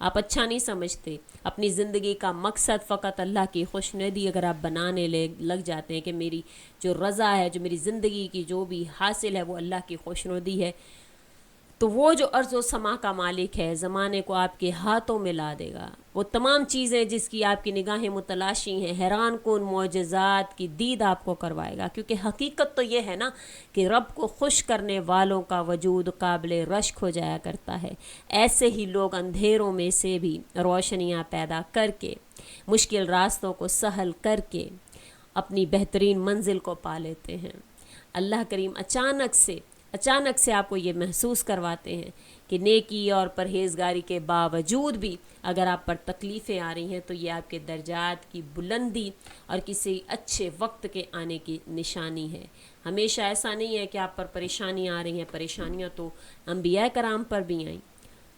آپ اچھا نہیں سمجھتے، اپنی زندگی کا مقصد فقط اللہ کی خوشنودی اگر آپ بنانے لگ جاتے ہیں کہ میری جو رضا ہے، جو میری زندگی کی جو بھی حاصل ہے وہ اللہ کی خوشنودی ہے، تو وہ جو ارض و سما کا مالک ہے زمانے کو آپ کے ہاتھوں میں لا دے گا۔ وہ تمام چیزیں جس کی آپ کی نگاہیں متلاشی ہیں، حیران کن معجزات کی دید آپ کو کروائے گا، کیونکہ حقیقت تو یہ ہے نا کہ رب کو خوش کرنے والوں کا وجود قابل رشک ہو جایا کرتا ہے۔ ایسے ہی لوگ اندھیروں میں سے بھی روشنیاں پیدا کر کے، مشکل راستوں کو سہل کر کے اپنی بہترین منزل کو پا لیتے ہیں۔ اللہ کریم اچانک سے آپ کو یہ محسوس کرواتے ہیں کہ نیکی اور پرہیزگاری کے باوجود بھی اگر آپ پر تکلیفیں آ رہی ہیں تو یہ آپ کے درجات کی بلندی اور کسی اچھے وقت کے آنے کی نشانی ہے۔ ہمیشہ ایسا نہیں ہے کہ آپ پر پریشانیاں آ رہی ہیں، پریشانیاں تو انبیاء کرام پر بھی آئیں،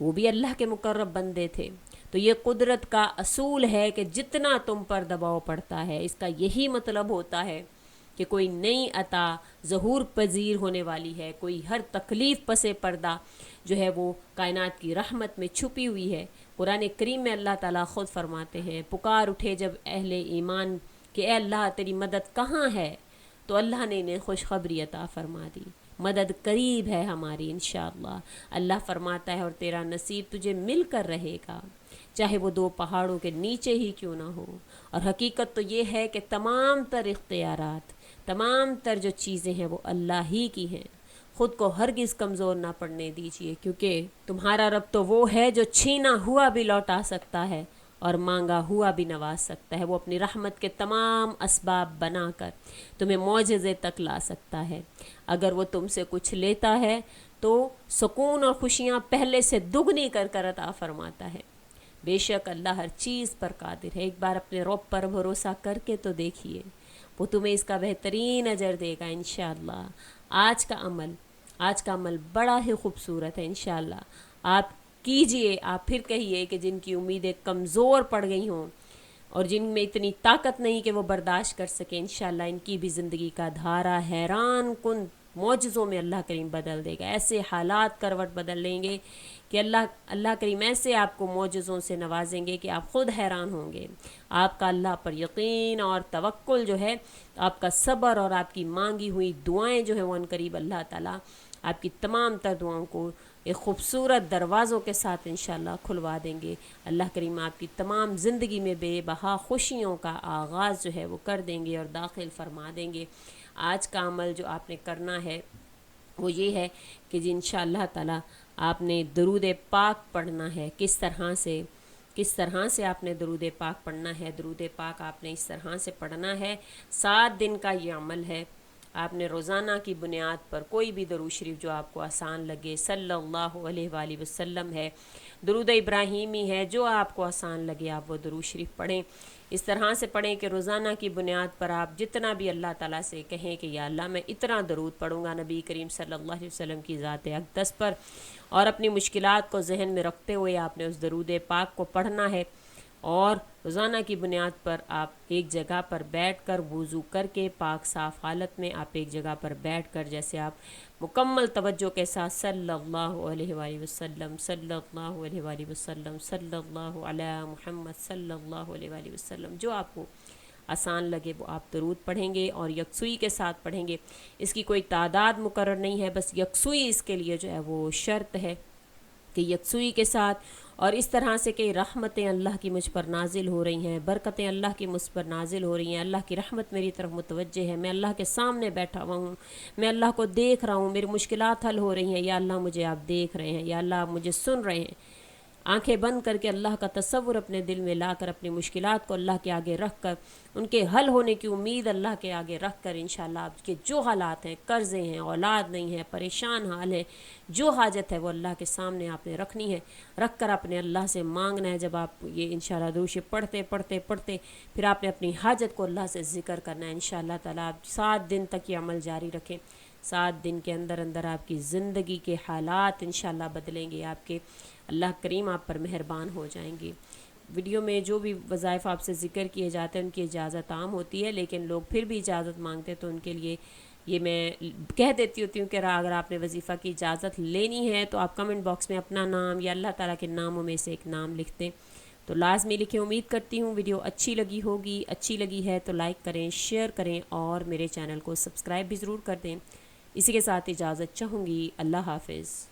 وہ بھی اللہ کے مقرب بندے تھے۔ تو یہ قدرت کا اصول ہے کہ جتنا تم پر دباؤ پڑتا ہے، اس کا یہی مطلب ہوتا ہے کہ کوئی نئی عطا ظہور پذیر ہونے والی ہے، کوئی ہر تکلیف پس پردہ جو ہے وہ کائنات کی رحمت میں چھپی ہوئی ہے۔ قرآن کریم میں اللہ تعالیٰ خود فرماتے ہیں، پکار اٹھے جب اہل ایمان کہ اے اللہ تیری مدد کہاں ہے، تو اللہ نے انہیں خوشخبری عطا فرما دی، مدد قریب ہے ہماری انشاءاللہ۔ اللہ فرماتا ہے اور تیرا نصیب تجھے مل کر رہے گا، چاہے وہ دو پہاڑوں کے نیچے ہی کیوں نہ ہو۔ اور حقیقت تو یہ ہے کہ تمام تر اختیارات، تمام تر جو چیزیں ہیں وہ اللہ ہی کی ہیں۔ خود کو ہرگز کمزور نہ پڑنے دیجیے، کیونکہ تمہارا رب تو وہ ہے جو چھینا ہوا بھی لوٹا سکتا ہے اور مانگا ہوا بھی نواز سکتا ہے۔ وہ اپنی رحمت کے تمام اسباب بنا کر تمہیں معجزے تک لا سکتا ہے۔ اگر وہ تم سے کچھ لیتا ہے تو سکون اور خوشیاں پہلے سے دگنی کر کر عطا فرماتا ہے۔ بے شک اللہ ہر چیز پر قادر ہے۔ ایک بار اپنے رب پر بھروسہ کر کے تو دیکھیے، وہ تمہیں اس کا بہترین اجر دے گا انشاءاللہ۔ آج کا عمل بڑا ہی خوبصورت ہے انشاءاللہ۔ آپ کیجئے، آپ پھر کہیے کہ جن کی امیدیں کمزور پڑ گئی ہوں اور جن میں اتنی طاقت نہیں کہ وہ برداشت کر سکیں، انشاءاللہ ان کی بھی زندگی کا دھارا حیران کن معجزوں میں اللہ کریم بدل دے گا۔ ایسے حالات کروٹ بدل لیں گے کہ اللہ کریم ایسے آپ کو معجزوں سے نوازیں گے کہ آپ خود حیران ہوں گے۔ آپ کا اللہ پر یقین اور توکل جو ہے، آپ کا صبر اور آپ کی مانگی ہوئی دعائیں جو ہیں وہ ان قریب اللہ تعالیٰ آپ کی تمام تر دعاؤں کو ایک خوبصورت دروازوں کے ساتھ انشاءاللہ کھلوا دیں گے۔ اللہ کریم آپ کی تمام زندگی میں بے بہا خوشیوں کا آغاز جو ہے وہ کر دیں گے اور داخل فرما دیں گے۔ آج کا عمل جو آپ نے کرنا ہے وہ یہ ہے کہ جی انشاءاللہ تعالیٰ آپ نے درود پاک پڑھنا ہے۔ کس طرح سے آپ نے درود پاک پڑھنا ہے؟ درود پاک آپ نے اس طرح سے پڑھنا ہے، 7 دن کا یہ عمل ہے۔ آپ نے روزانہ کی بنیاد پر کوئی بھی درود شریف جو آپ کو آسان لگے، صلی اللہ علیہ وآلہ وسلم ہے، درود ابراہیمی ہے، جو آپ کو آسان لگے آپ وہ درود شریف پڑھیں۔ اس طرح سے پڑھیں کہ روزانہ کی بنیاد پر آپ جتنا بھی اللہ تعالیٰ سے کہیں کہ یا اللہ میں اتنا درود پڑھوں گا نبی کریم صلی اللہ علیہ وسلم کی ذات اقدس پر، اور اپنی مشکلات کو ذہن میں رکھتے ہوئے آپ نے اس درود پاک کو پڑھنا ہے۔ اور روزانہ کی بنیاد پر آپ ایک جگہ پر بیٹھ کر وضو کر کے پاک صاف حالت میں آپ ایک جگہ پر بیٹھ کر جیسے آپ مکمل توجہ کے ساتھ صلی اللہ علیہ وآلہ وسلم، صلی اللہ علیہ وآلہ وسلم، صلی اللہ علی محمد صلی اللہ علیہ وآلہ وسلم، جو آپ کو آسان لگے وہ آپ درود پڑھیں گے اور یکسوئی کے ساتھ پڑھیں گے۔ اس کی کوئی تعداد مقرر نہیں ہے، بس یکسوئی اس کے لیے جو ہے وہ شرط ہے کہ یکسوئی کے ساتھ، اور اس طرح سے کہ رحمتیں اللہ کی مجھ پر نازل ہو رہی ہیں، برکتیں اللہ کی مجھ پر نازل ہو رہی ہیں، اللہ کی رحمت میری طرف متوجہ ہے، میں اللہ کے سامنے بیٹھا ہوا ہوں، میں اللہ کو دیکھ رہا ہوں، میری مشکلات حل ہو رہی ہیں، یا اللہ مجھے آپ دیکھ رہے ہیں، یا اللہ آپ مجھے سن رہے ہیں۔ آنکھیں بند کر کے اللہ کا تصور اپنے دل میں لا کر اپنی مشکلات کو اللہ کے آگے رکھ کر، ان کے حل ہونے کی امید اللہ کے آگے رکھ کر انشاءاللہ آپ کے جو حالات ہیں، قرضے ہیں، اولاد نہیں ہے، پریشان حال ہے، جو حاجت ہے وہ اللہ کے سامنے آپ نے رکھنی ہے، رکھ کر اپنے اللہ سے مانگنا ہے۔ جب آپ یہ انشاءاللہ درود شریف پڑھتے پھر آپ نے اپنی حاجت کو اللہ سے ذکر کرنا ہے انشاءاللہ تعالیٰ۔ آپ 7 دن تک یہ عمل جاری رکھیں، 7 دن کے اندر آپ کی زندگی کے حالات انشاءاللہ بدلیں گے، آپ کے اللہ کریم آپ پر مہربان ہو جائیں گے۔ ویڈیو میں جو بھی وظائف آپ سے ذکر کیے جاتے ہیں ان کی اجازت عام ہوتی ہے، لیکن لوگ پھر بھی اجازت مانگتے تو ان کے لیے یہ میں کہہ دیتی ہوتی ہوں کہ اگر آپ نے وظیفہ کی اجازت لینی ہے تو آپ کمنٹ باکس میں اپنا نام یا اللہ تعالیٰ کے ناموں میں سے ایک نام لکھ دیں، تو لازمی لکھیں۔ امید کرتی ہوں ویڈیو اچھی لگی ہوگی، اچھی لگی ہے تو لائک کریں، شیئر کریں اور میرے چینل کو سبسکرائب بھی ضرور کر دیں۔ اسی کے ساتھ اجازت چاہوں گی، اللہ حافظ۔